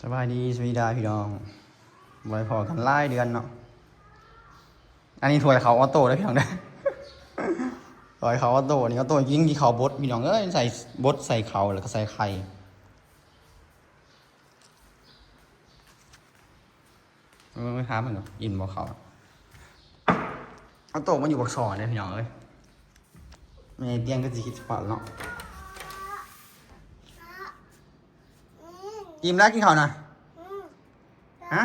สบายดีสวีดาพี่น้องบอยพอกันไล่เดือนเนาะอันนี้ถวยเขาออโต้ได้พี่น้องได้ถวยเขาออโต้นี่ออโต้ยิงที่เขาบดพี่น้องเอ้ยใส่บดใส่เขาแล้วก็ใส่ไข่ไม่ท้ามันหรอยินบอกเขาออโต้มันอยู่บักสอนเลยพี่น้องเอ้ยไม่เตียงก็จะคิดฝันเนาะอิ่มแล้วกินข้าวนะฮะ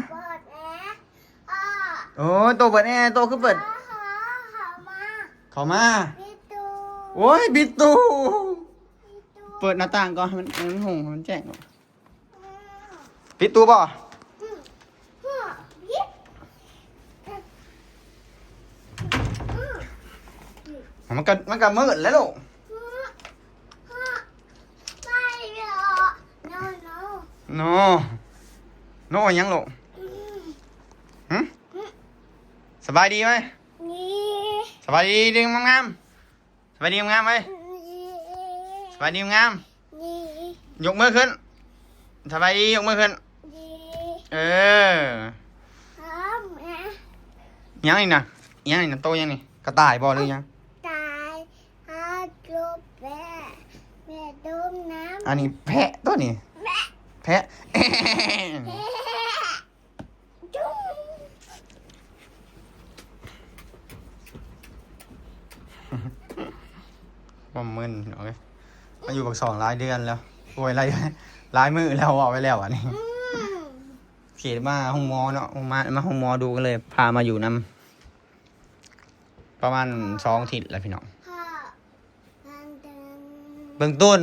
โอ้โตเปิดแอร์โตคือเปิดเขามาโอ้ยบิดตูเปิดหน้าต่างก่อนมันหงมันแจ้งปิดตูป่ะมันก็มืดแล้วลูกโนยังลูกสบายดีไหมสบายดีดึงงามสบายดีงามไหมสบายดีงามยกมือขึ้นสบายดียกมือขึ้นยังนี่นะยังนี่นะโตยังนี่กระต่ายบอหรือยังอันนี้แพะตัวนี้แพะบ่มึนโอเคมาอยู่กับสองรายเดือนแล้วโอ้ยรายมือแล้วเอาไว้แล้วอันนี้เขียนมาห้องมอเนาะมาห้องมอดูกันเลยพามาอยู่น้ำประมาณ2 อาทิตย์แล้วพี่น้องเบื้องต้น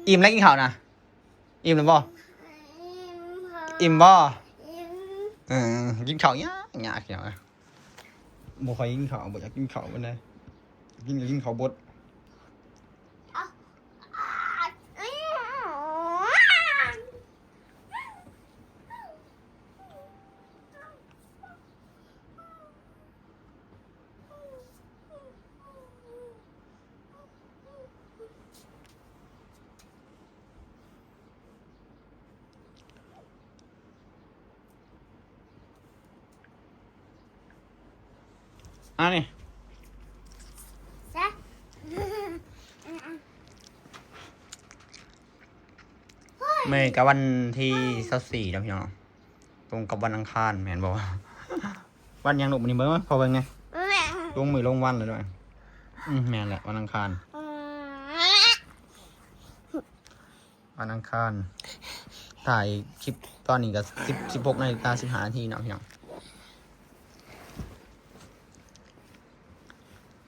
อิ่มแล้วกินข้าวนะอิ่มหรือบ่อิ่มบ่กินข้าวยากเขียวบ่ค่อยกินข้าวบ่อยากกินข้าวมันเลยกินข้าวบดนี่เมย์กับวันที่24แล้วพี่น้องตรงกับวันอังคารแม่นบอกว่าวันยังหนุกมันนี่เบิ้งพอเบิ้งไงลงมือลงวันเลยด้วยแม่นแหละวันอังคารถ่ายคลิปตอนนี้ก็16 นาฬิกา 15 นาทีเนาะพี่น้อง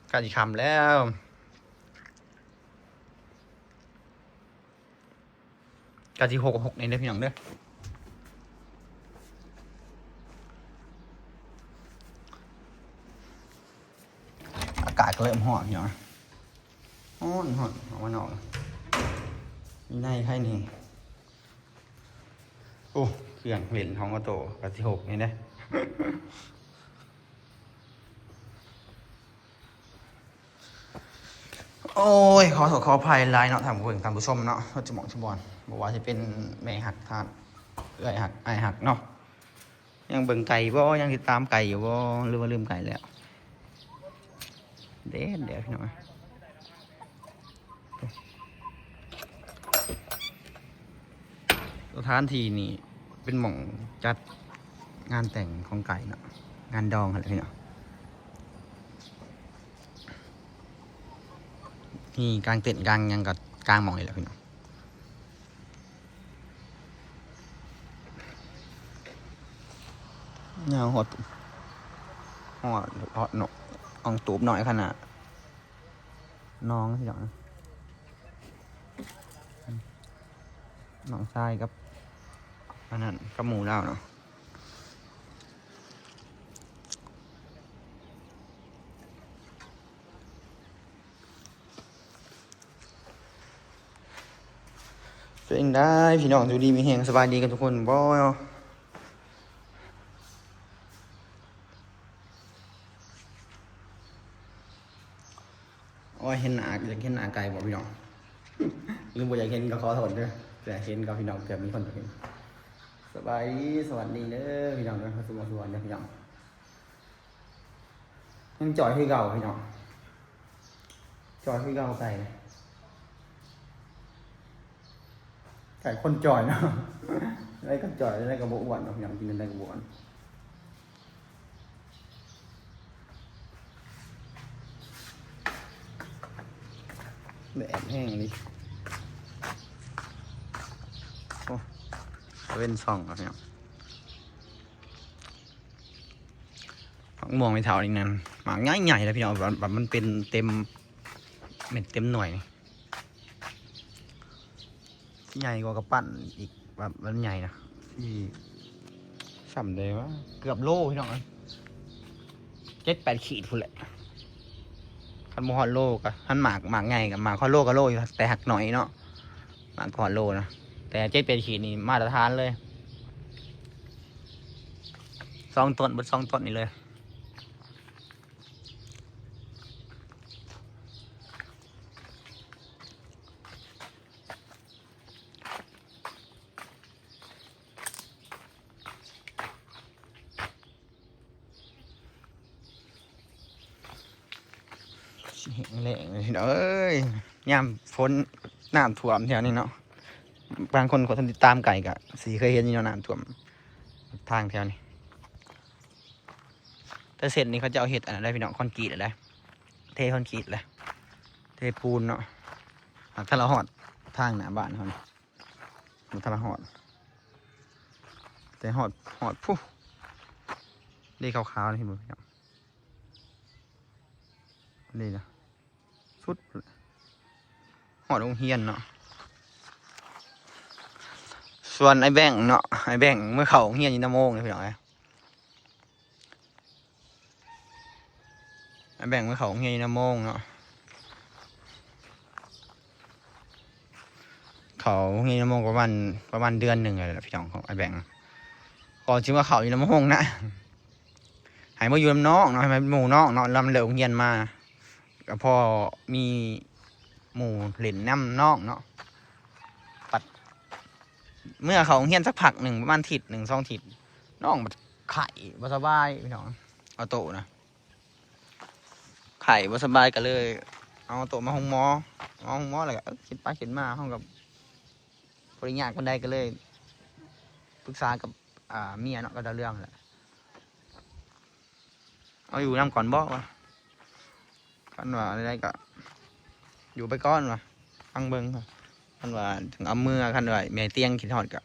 ใกล้จะค่ำแล้วกะทิ6ในเด้อพี่น้องเด้ออากาศก็เริ่มร้อนพี่น้องร้อนออกมานอกมีในไพ่นี่โอ้เครื่องเล่นของออโต้กะทิ6นี่เด้อโอ้ยขออภัยไลน์เนาะท่านผู้ชมเนาะเขาจะบอลบอกว่าจะเป็นแม่หักทานไอ้หักเนาะยังเบิ่งไก่บ่ยังติดตามไก่อยู่บ่หรือว่าลืมไก่แล้วเดี๋ยวพี่น้องสถานที่นี่เป็นหม่องจัดงานแต่งของไก่เนาะงานดองอะไรพี่น้องนี่กลางเต็นท์กลางยังกับกลางหมองเลยแหละพี่น้องเนี่ยหดนกอองตูบหน่อยขนาดน้องพี่น้องน้องชายกับอันนั้นกับหมูแล้วเนาะตัวเองได้พี่น้องดูดีมีแหงสบายดีกันทุกคนบ่โอ้ยเห็นหน้าไก่บ่พี่น้อง หรือบ่อยากเห็นก็ขอโทษเด้อแต่เห็นกับพี่น้องแต่มีคนเห็นสบายดีสวัสดีเด้อพี่น้องเด้อสวัสดีพี่น้องยังจ่อยคือเก่าพี่น้องจ่อยคือเก่าไก่คนจ่อยเนาะได้ก็จ่อยได้ก็บ่อ้วนเนาะพี่น้องกินได้ก็บ่อ้วนแดดแห้งดิโอ้เว้นส่องครับพี่น้องผักม่วงไม่เท่าอีกนั่นหมากใหญ่ๆเลยพี่น้องแบบมันเป็นเต็มเม็ดเต็มหน่วยใหญ่กว่ากระปั้นอีกแบบมันใหญ่นะที่สั่มเลยวะเกือบโลพี่น้อง7-8 ขีดพุ่นแหละคันโมฮอลโลกับท่านหมากไงกับหมากฮอลโลกับโลอยู่แต่หักหน่อยเนาะหมากฮอลโลนะแต่7-8 ขีดนี่มาตรฐานเลย2 ต้นบน2 ต้นนี่เลยแรงเลยเอ้ยยามฝนน้ำท่วมแถวนี้เนาะบางคนกดติดตามไก่กะสีเคยเห็นนี่เนาะน้ำท่วมทางแถวนี้แต่เสร็จนี่เขาจะเอาเห็ดอะไรพี่น้องคอนกรีตอะไรเทคอนกรีตเลยเทปูนเนาะถ้าเราหอดทางหน้าบ้านเขาถ้าเราหอดแต่หอดผู้ดีขาวๆนี่พี่น้องนี่นะสุดหอดองเฮียนเนาะส่วนไอ้แบงเนาะไอ้แบงเมื่อเขาเฮียนยินโมงเลยพี่น้องไอ้แบงเมื่อเขาเฮียนยินโมงเนาะเขาเฮียนยินโมงประมาณเดือนหนึ่งเลยพี่น้องของไอ้แบงก่อนชื่อว่าเขายินโมงนะหายมาอยู่ลำน้องเนาะหายหมู่น้องเนาะลำเหลวเฮียนมาก็พอมีหมู่เหล่นน้ำน้องเนาะปัดเมื่อเขาเฮียนสักผักหนึ่งประมาณถิด1-2 ถิดน้องมันไข่บ่สบายพี่น้องเอาโตนะไข่บ่สบายก็เลยเอาโตมาห้องหมออะไรก็คิดไปคิดมาห้องกับปริญญาคนใดก็เลยปรึกษากับเมียเนาะก็ได้เรื่องแหละเอาอยู่นำก่อนบอกว่าคันว่าอะไรก็อยู่ไปก้อนว่ะฟังเบิ้งคันว่าถึงเอามือคันว่าเมียเตียงขิดหอดก็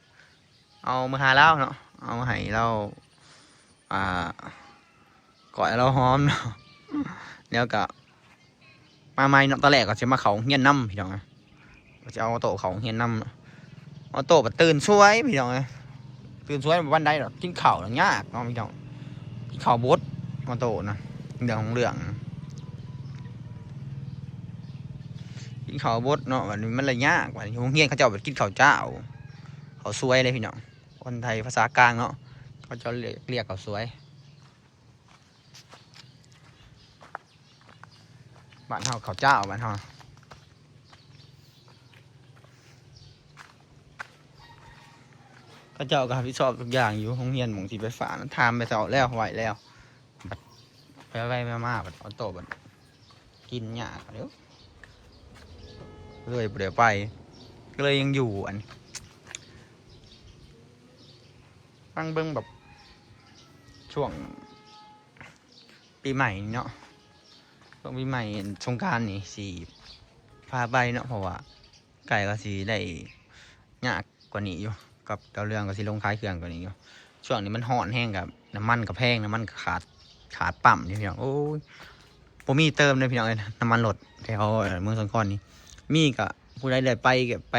เอามือหาเล่าเนาะเอามาให้เราก่อยเราหอมเนาะแล้วก็มาใหม่เนาะตอนแรกก็จะมาเขาเฮียนน้ำพี่น้องก็จะเอาโต๊ะเขาเฮียนน้ำเอาโต๊ะแบบตื่นช่วยพี่น้องตื่นช่วยวันใดหรอกกินข้าวหลังยากเนาะพี่น้องกินข้าวบดมาโต๊ะนะเรื่องของเรื่องกินข้าวบดเนาะมันเลยยากว่าโรงเรียนเขาจะเอาแบบกินข้าวเจ้าเขาช่วยเลยพี่น้องคนไทยภาษากลางเนาะเขาจะเรียกเขาช่วยบ้านเฮาข้าวเจ้าบ้านเฮาก็เจ้าก็รับผิดชอบทุกอย่างอยู่โรงเรียนหม่องสีไฟฟ้านั้นทำไปเสาแล้วไหวแล้วไปมาบัดเอาโตบัดกินยากเดี๋ยวเลยไปก็เลยยังอยู่อันฟังเบิ้งแบบช่วงปีใหม่เนาะช่วงปีใหม่สงกรานต์นี่สีพาไปเนาะเพราะว่าไก่ก็สีได้ยากกว่านี้อยู่กับดาวเรืองก็สีลงคล้ายเครื่องกว่านี้อยู่ช่วงนี้มันห่อนแห้งกับน้ำมันกับแพงน้ำมันขาดปั๊มนี่พี่น้องโอ้ยผมมีเติมเลยพี่น้องเลยน้ำมันลดแถวเมืองสงขลานี่มีกับผู้ใดเลยไป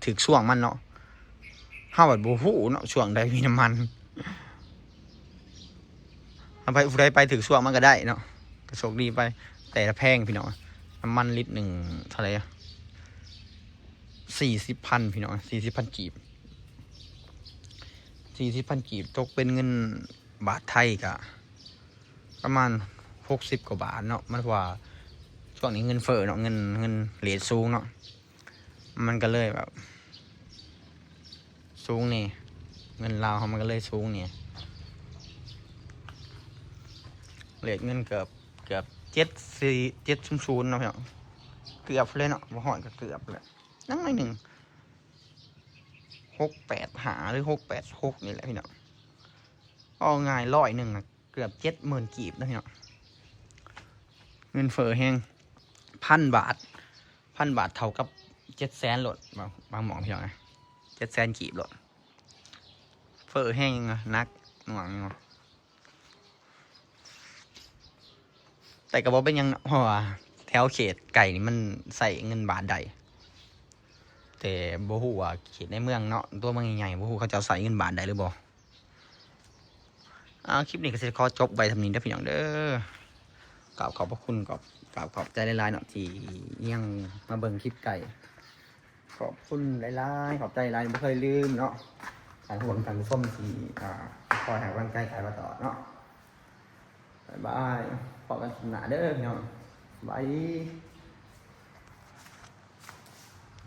ถึงช่วงมันเนาะห้าบาทบูฮูเนาะช่วงใดมีน้ำมันเอาไปผู้ใดไปถึงช่วงมันก็ได้เนาะก็โชคดีไปแต่ละแพงพี่น้องน้ำมันลิตรหนึ่งเท่าไหร่40,000พี่น้อง40,000 กีบ40,000 กีบตกเป็นเงินบาทไทยกะประมาณ60 กว่าบาทเนาะมันว่าช่วงนี้เงินเฟ้อเนาะเงินเรทสูงเนาะ มันก็เลยแบบสูงนี่เงินลาวเขามันก็เลยสูงนี่เลทเงินเกือบ740เนาะพี่น้องเกือบเลยเนาะบ่ฮอดก็เกือบเลยนั่งหน่อยหนึ่ง685หรือ686นี่แหละพี่น้องเอาง่าย100นะเกือบ70,000กีบนะพี่น้องเงินเฟ้อแห้ง1,000 บาทเท่ากับ700,000โหลดบางหมองพี่น้องนะ700,000กีบโหลดเฟ้อแห้งนะนักหน่วงเนาะแต่ก็บ่เป็นยังเพราะว่าแถวเขตไก่นี่มันใส่เงินบาทใดแต่บ่ฮู้ว่าเขตในเมืองเนาะตัวเมืองใหญ่ๆบ่ฮู้เขาจะใส่เงินบาทใดหรือบ่คลิปนี้ก็สิขอจบไว้ทำนี้เด้อพี่น้องเด้อกราบขอบพระคุณขอบใจหลายๆเนาะที่ยังมาเบิ่งคลิปไก่ขอบคุณหลายๆขอบใจหลายบ่เคยลืมเนาะการห่วงกันส้มที่คอยให้กำลังใจไก่มาต่อเนาะบ๊ายบายพบกันคลิปหน้าเด้อพี่น้องบาย